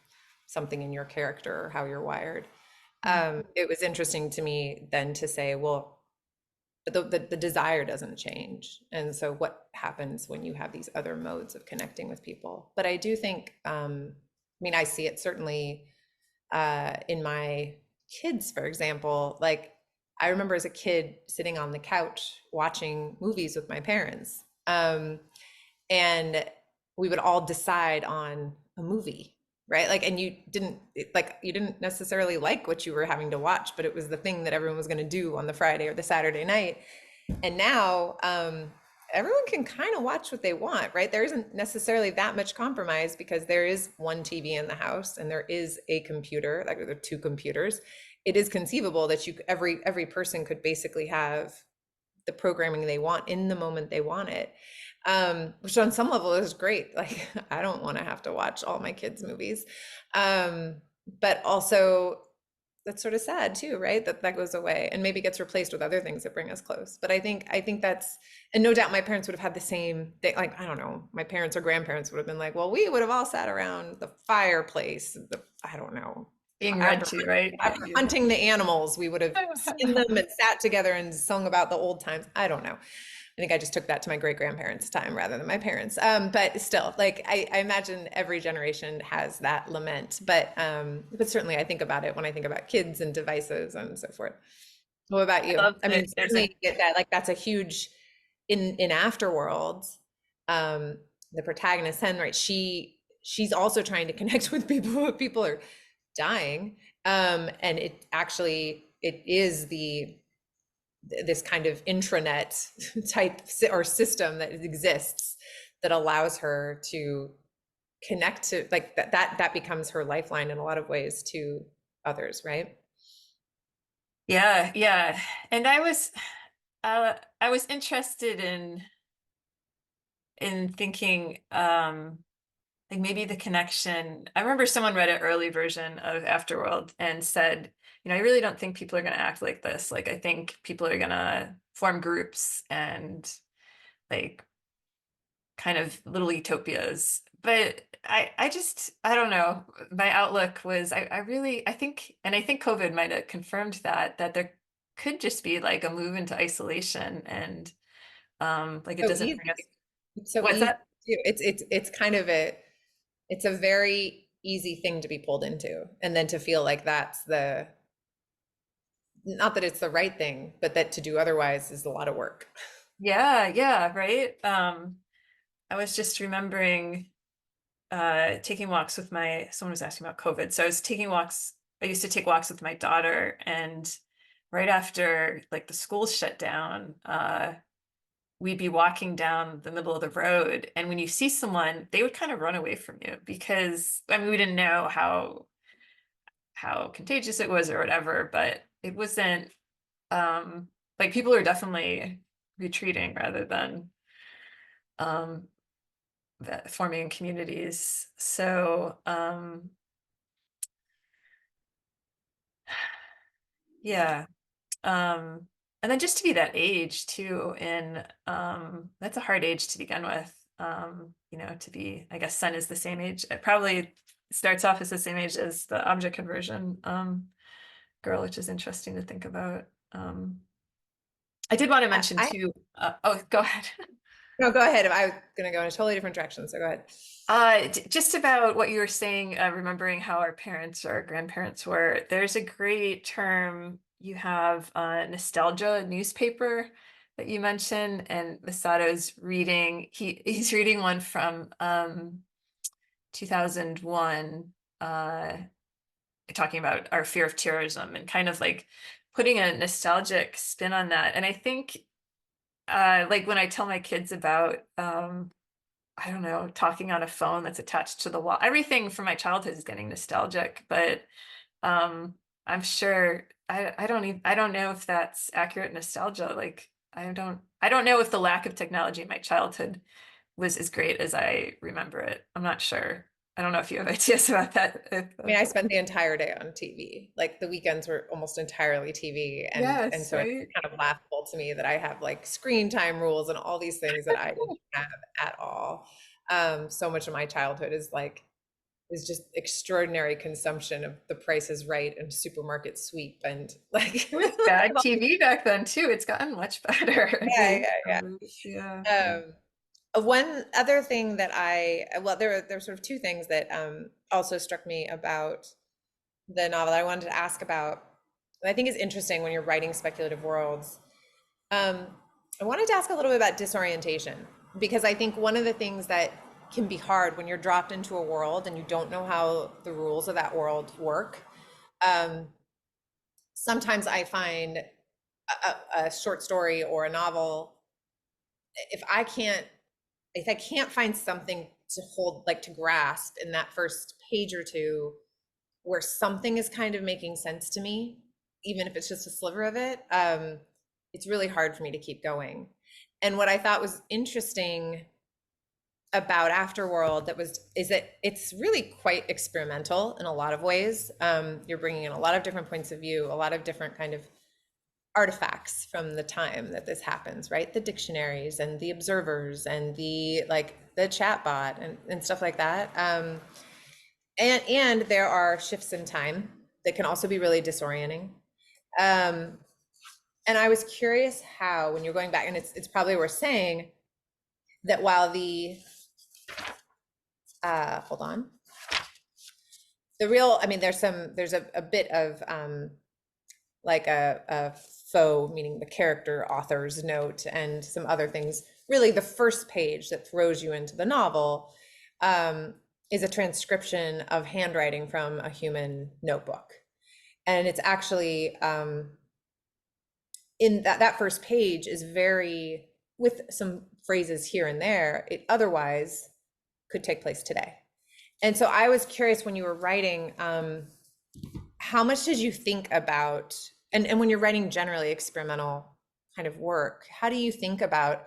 something in your character or how you're wired. It was interesting to me then to say, well, but the desire doesn't change. And so what happens when you have these other modes of connecting with people? But I do think, I mean, I see it certainly in my kids, for example. Like I remember as a kid sitting on the couch watching movies with my parents. And we would all decide on a movie, right? Like, and you didn't necessarily like what you were having to watch, but it was the thing that everyone was going to do on the Friday or the Saturday night. And now everyone can kind of watch what they want, right? There isn't necessarily that much compromise because there is one TV in the house and there is a computer, like there are two computers. It is conceivable that every person could basically have the programming they want in the moment they want it. Which on some level is great. Like I don't want to have to watch all my kids' movies. But also that's sort of sad too, right? That goes away and maybe gets replaced with other things that bring us close. But I think that's, and no doubt my parents would have had the same thing. Like, I don't know, my parents or grandparents would have been like, well, we would have all sat around the fireplace, I don't know. Being read to, right? Hunting the animals, we would have skinned them and sat together and sung about the old times. I don't know. I think I just took that to my great grandparents' time rather than my parents. But still, like I imagine every generation has that lament. But certainly I think about it when I think about kids and devices and so forth. What about you? I mean, certainly get that. Like that's a huge in Afterworld. The protagonist Hen, right? She's also trying to connect with people. People are dying, and it is this kind of intranet type or system that exists that allows her to connect to, like that becomes her lifeline in a lot of ways to others, right? Yeah. And I was interested in thinking like maybe the connection. I remember someone read an early version of Afterworld and said, you know, I really don't think people are going to act like this. Like, I think people are going to form groups and like kind of little utopias. But I don't know. My outlook was, I think COVID might have confirmed that there could just be like a move into isolation and like it So doesn't easy. bring us. So What's easy that? too. It's kind of it's a very easy thing to be pulled into, and then to feel like that's not that it's the right thing, but that to do otherwise is a lot of work. Yeah, right. I was just remembering taking walks with someone was asking about COVID. So I used to take walks with my daughter, and right after like the schools shut down, we'd be walking down the middle of the road, and when you see someone, they would kind of run away from you because I mean we didn't know how contagious it was or whatever, but it wasn't like people are definitely retreating rather than forming communities. So yeah. And then just to be that age too, and that's a hard age to begin with. You know, to be, I guess Sun is the same age. It probably starts off as the same age as the object conversion girl, which is interesting to think about. I did want to mention too. Oh, go ahead. No, go ahead. I was gonna go in a totally different direction, so go ahead. Just about what you were saying, remembering how our parents or our grandparents were, there's a great term you have, nostalgia newspaper that you mentioned, and Masato's reading, he's reading one from 2001, talking about our fear of terrorism and kind of like putting a nostalgic spin on that. And I think like when I tell my kids about I don't know, talking on a phone that's attached to the wall. Everything from my childhood is getting nostalgic, but I'm sure I don't know if that's accurate nostalgia. Like I don't know if the lack of technology in my childhood was as great as I remember it. I'm not sure. I don't know if you have ideas about that. I mean, I spent the entire day on TV. Like the weekends were almost entirely TV, and Yes, so it's right. kind of laughable to me that I have like screen time rules and all these things that I didn't have at all. So much of my childhood is just extraordinary consumption of The Price is Right and Supermarket Sweep and like It was bad TV back then too. It's gotten much better. I yeah, think. yeah, Yeah. yeah. One other thing that well, there were sort of two things that also struck me about the novel that I wanted to ask about, that I think is interesting when you're writing speculative worlds. Um, I wanted to ask a little bit about disorientation, because I think one of the things that can be hard when you're dropped into a world and you don't know how the rules of that world work. Um, Sometimes I find a short story or a novel, if I can't find something to hold, like to grasp in that first page or two, where something is kind of making sense to me, even if it's just a sliver of it, it's really hard for me to keep going. And what I thought was interesting about Afterworld is that it's really quite experimental in a lot of ways. You're bringing in a lot of different points of view, a lot of different kind of artifacts from the time that this happens, right? The dictionaries and the observers and the chat bot and stuff like that. And there are shifts in time that can also be really disorienting. Um, and I was curious how, when you're going back, and it's probably worth saying that while hold on, I mean, there's a bit of like a faux, meaning the character author's note and some other things. Really, the first page that throws you into the novel is a transcription of handwriting from a human notebook. And it's actually in that first page is very, with some phrases here and there, it otherwise could take place today. And so I was curious, when you were writing, how much did you think about, and when you're writing generally experimental kind of work, how do you think about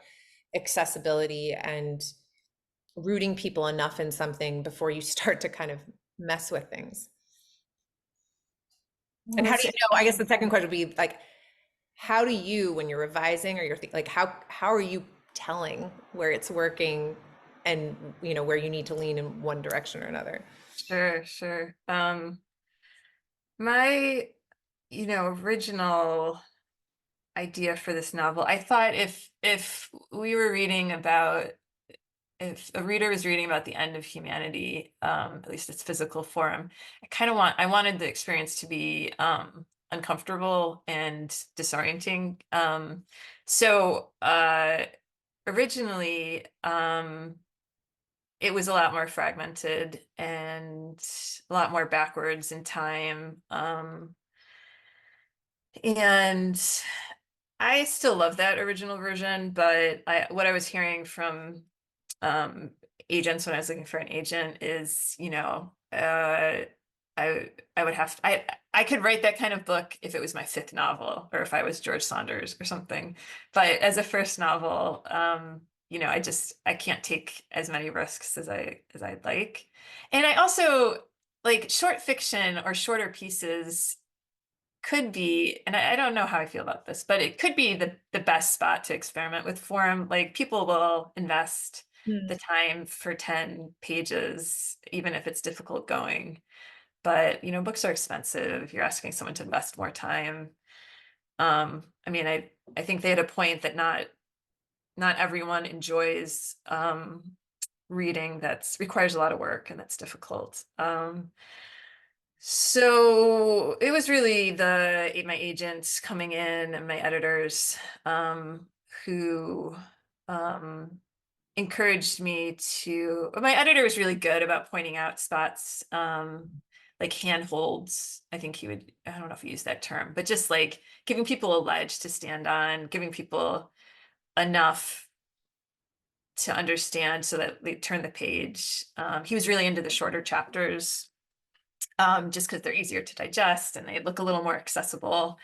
accessibility and rooting people enough in something before you start to kind of mess with things? And how do you know, I guess the second question would be like, how do you, when you're revising or you're like, how are you telling where it's working and, you know, where you need to lean in one direction or another? Sure, sure. My, original idea for this novel, I thought if we were reading about, if a reader was reading about the end of humanity, at least its physical form, I wanted the experience to be uncomfortable and disorienting. So originally, it was a lot more fragmented and a lot more backwards in time. And I still love that original version, but what I was hearing from agents when I was looking for an agent is, I would have I could write that kind of book if it was my fifth novel or if I was George Saunders or something. But as a first novel, I can't take as many risks as I'd like. And I also like short fiction or shorter pieces could be, and I don't know how I feel about this, but it could be the best spot to experiment with form. Like people will invest the time for 10 pages, even if it's difficult going. But, books are expensive. You're asking someone to invest more time. I mean, I think they had a point that not not everyone enjoys reading that's requires a lot of work and that's difficult. So it was really my agents coming in and my editors who encouraged me to. My editor was really good about pointing out spots, like handholds. I think he would. I don't know if he used that term, but just like giving people a ledge to stand on, giving people enough to understand so that they turn the page. He was really into the shorter chapters, just because they're easier to digest and they look a little more accessible.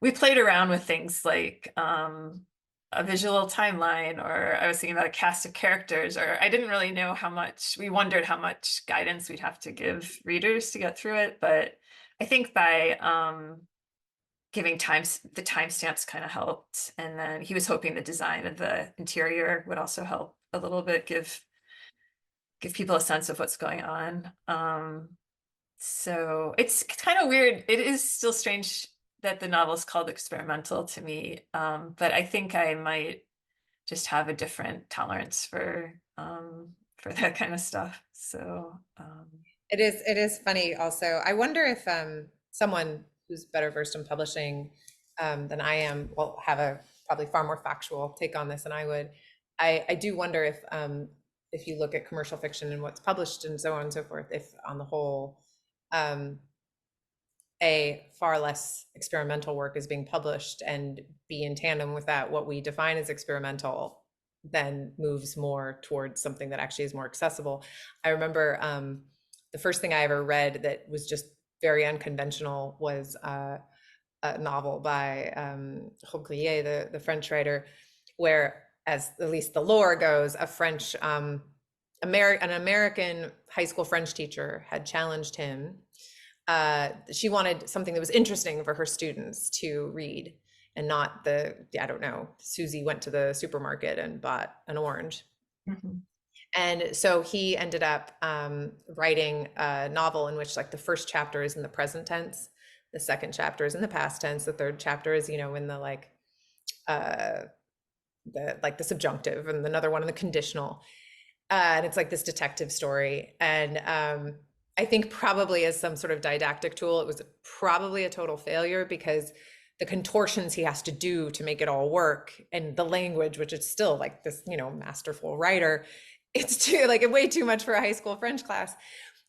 We played around with things like a visual timeline, or I was thinking about a cast of characters, or I didn't really know how much, we wondered how much guidance we'd have to give readers to get through it. But I think by giving the timestamps kind of helped. And then he was hoping the design of the interior would also help a little bit, give people a sense of what's going on. So it's kind of weird. It is still strange that the novel is called experimental to me, but I think I might just have a different tolerance for that kind of stuff. So It is funny also. I wonder if someone who's better versed in publishing than I am will have a probably far more factual take on this than I would. I do wonder if you look at commercial fiction and what's published and so on and so forth, if on the whole a far less experimental work is being published, and be in tandem with that, what we define as experimental then moves more towards something that actually is more accessible. I remember the first thing I ever read that was just very unconventional was a novel by Roglier, the French writer, where, as at least the lore goes, a French an American high school French teacher had challenged him. She wanted something that was interesting for her students to read, and not I don't know, Susie went to the supermarket and bought an orange. mhm. And so he ended up writing a novel in which, like, the first chapter is in the present tense, the second chapter is in the past tense, the third chapter is, in the the subjunctive, and another one in the conditional. And it's like this detective story. And I think probably as some sort of didactic tool, it was probably a total failure, because the contortions he has to do to make it all work, and the language, which is still like this, masterful writer, it's way too much for a high school French class.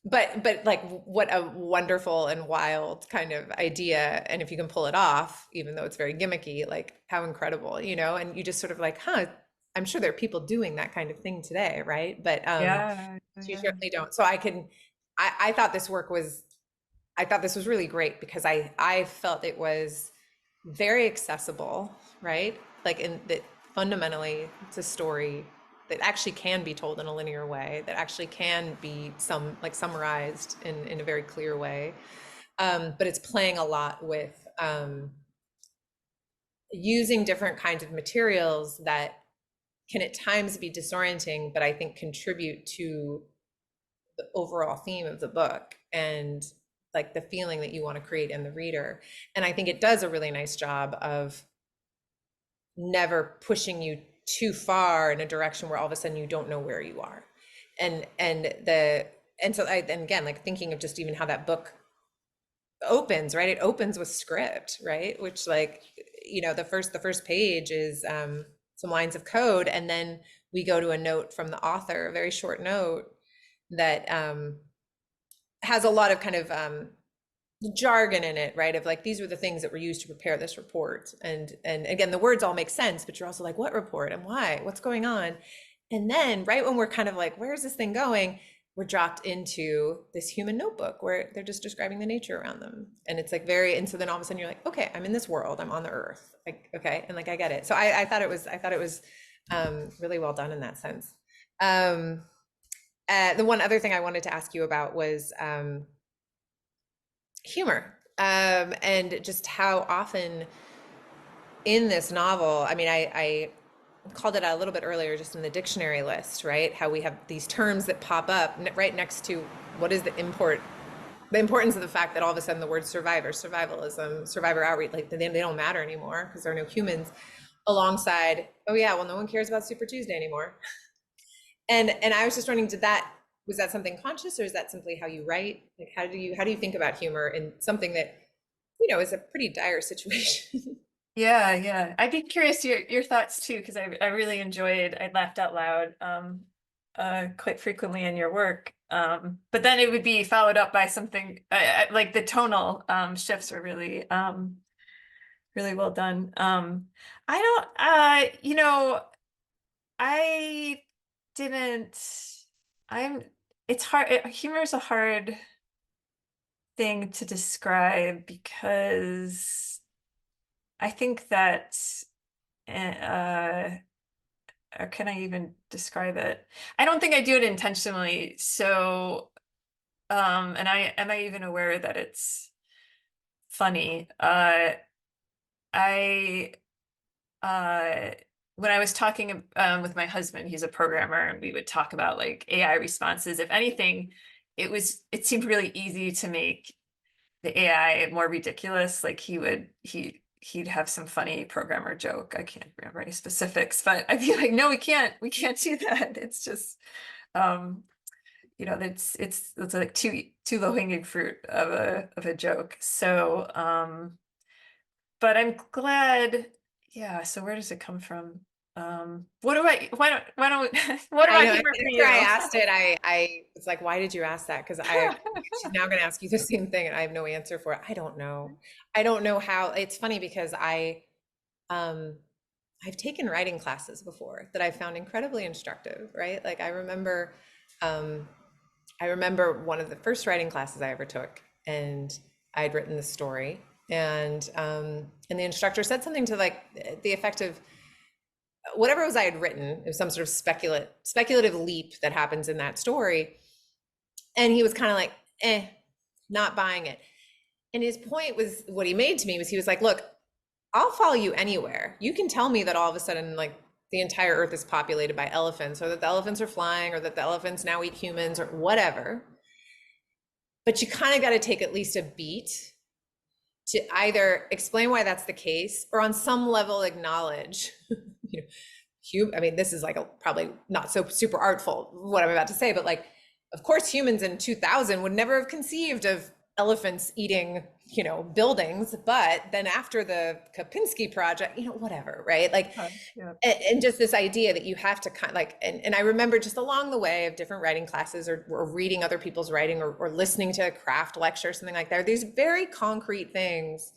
But like, what a wonderful and wild kind of idea. And if you can pull it off, even though it's very gimmicky, like, how incredible, and you just sort of like, I'm sure there are people doing that kind of thing today, right? But Yeah, you yeah. certainly don't. So I thought this was really great, because I felt it was very accessible, right? Like, in that fundamentally it's a story that actually can be told in a linear way, that actually can be summarized in a very clear way. But it's playing a lot with using different kinds of materials that can at times be disorienting, but I think contribute to the overall theme of the book, and like the feeling that you want to create in the reader. And I think it does a really nice job of never pushing you too far in a direction where all of a sudden you don't know where you are. And so again, like, thinking of just even how that book opens, right? It opens with script, right? Which, like, the first page is some lines of code, and then we go to a note from the author, a very short note that has a lot of kind of jargon in it, right? Of like, these were the things that were used to prepare this report. And again, the words all make sense, but you're also like, what report and why? What's going on? And then right when we're kind of like, where's this thing going? We're dropped into this human notebook where they're just describing the nature around them. And it's like and so then all of a sudden you're like, okay, I'm in this world, I'm on the earth. Like, okay. And like, I get it. So I thought it was really well done in that sense. The one other thing I wanted to ask you about was humor, and just how often in this novel, I mean, I called it out a little bit earlier just in the dictionary list, right? How we have these terms that pop up right next to what is the importance of the fact that all of a sudden the word survivor, survivalism, survivor outreach, like, they don't matter anymore because there are no humans. alongside, oh yeah, well, no one cares about Super Tuesday anymore. And I was just wondering, was that something conscious, or is that simply how you write? Like, how do you think about humor in something that, is a pretty dire situation? Yeah. I'd be curious your thoughts too, because I really I laughed out loud quite frequently in your work. But then it would be followed up by something like the tonal shifts are really well done. I don't I didn't I'm it's hard humor is a hard thing to describe because I think that uh or can I even describe it? I don't think I do it intentionally. So and am I even aware that it's funny? I when I was talking with my husband, he's a programmer, and we would talk about like AI responses. If anything, it seemed really easy to make the AI more ridiculous. Like he'd have some funny programmer joke. I can't remember any specifics, but I'd be like, no, we can't do that. It's just it's like too low hanging fruit of a joke. So but I'm glad. Yeah. So where does it come from? What do I? Why don't? What I about know. humor for After you? I asked it, I was like, "Why did you ask that?" Because she's now going to ask you the same thing, and I have no answer for it. I don't know. I don't know how. It's funny because um, I've taken writing classes before that I found incredibly instructive. Right? Like um, I remember one of the first writing classes I ever took, and I'd written the story, and the instructor said something to like the effect of, whatever it was I had written, it was some sort of speculative leap that happens in that story. And he was kind of like, not buying it. And his point was, what he made to me was, he was like, look, I'll follow you anywhere. You can tell me that all of a sudden, like, the entire earth is populated by elephants, or that the elephants are flying, or that the elephants now eat humans, or whatever. But you kind of got to take at least a beat to either explain why that's the case, or on some level acknowledge, I mean, this is like probably not so super artful, what I'm about to say, but like, of course, humans in 2000 would never have conceived of elephants eating, buildings. But then after the Kapinski project, whatever, right? Like, Yeah. and just this idea that you have to kind of like, and I remember just along the way of different writing classes, or reading other people's writing, or listening to a craft lecture, something like that, these very concrete things,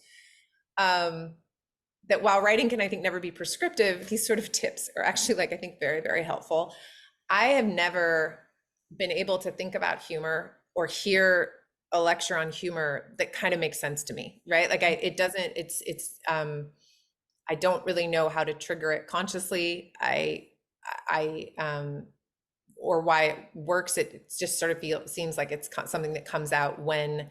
that while writing can, I think, never be prescriptive, these sort of tips are actually, like, I think, very, very helpful. I have never been able to think about humor or hear a lecture on humor that kind of makes sense to me, right? Like, I don't really know how to trigger it consciously. Or why it works. It just sort of seems like it's something that comes out when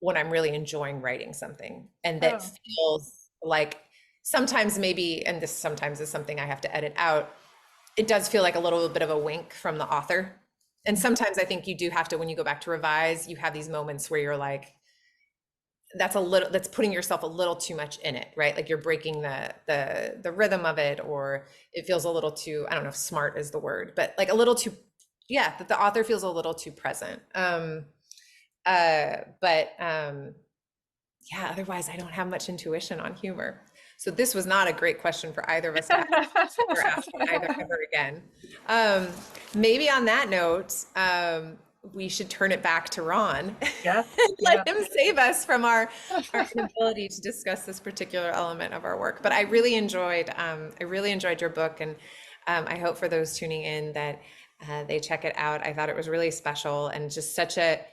I'm really enjoying writing something, and that feels like sometimes maybe, and this sometimes is something I have to edit out, it does feel like a little bit of a wink from the author. And sometimes I think you do have to, when you go back to revise, you have these moments where you're like, that's putting yourself a little too much in it, right? Like, you're breaking the rhythm of it, or it feels a little too, I don't know if smart is the word, but like a little too, that the author feels a little too present. Otherwise I don't have much intuition on humor. So this was not a great question for either of us to ask either ever again. Maybe on that note, we should turn it back to Ron. Yeah. Let him save us from our inability to discuss this particular element of our work. But I really enjoyed your book, and I hope for those tuning in that they check it out. I thought it was really special, and just such that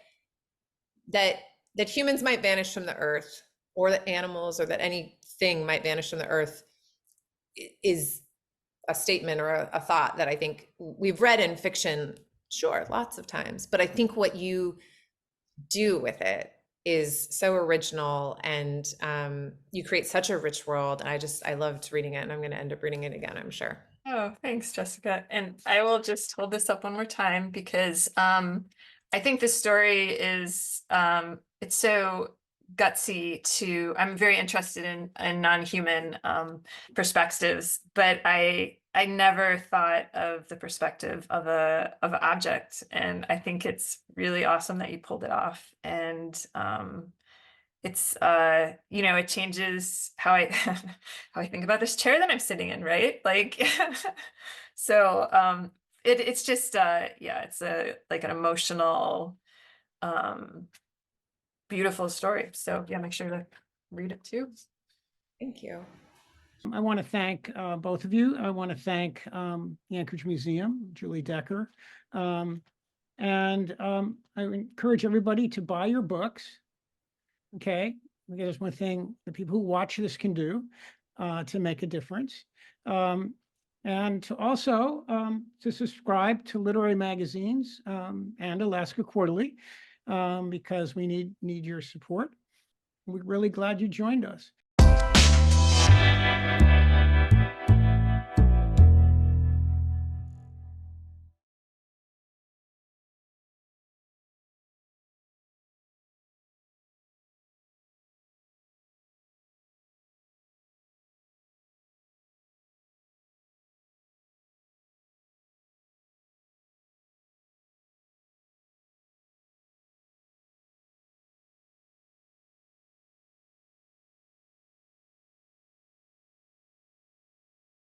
humans might vanish from the earth, or that animals, or that anything might vanish from the earth, is a statement or a thought that I think we've read in fiction, sure, lots of times, but I think what you do with it is so original, and you create such a rich world. And I loved reading it, and I'm going to end up reading it again, I'm sure. Oh, thanks, Jessica. And I will just hold this up one more time, because I think this story is it's so gutsy to, I'm very interested in non-human perspectives, but I never thought of the perspective of an object. And I think it's really awesome that you pulled it off. And it's you know, it changes how I how I think about this chair that I'm sitting in, right? Like so it's just yeah, it's like an emotional beautiful story. So yeah, make sure to read it too. Thank you. I want to thank both of you. I want to thank the Anchorage Museum, Julie Decker. And I encourage everybody to buy your books. Okay, because there's one thing the people who watch this can do to make a difference. And to also to subscribe to literary magazines and Alaska Quarterly, because we need your support. We're really glad you joined us.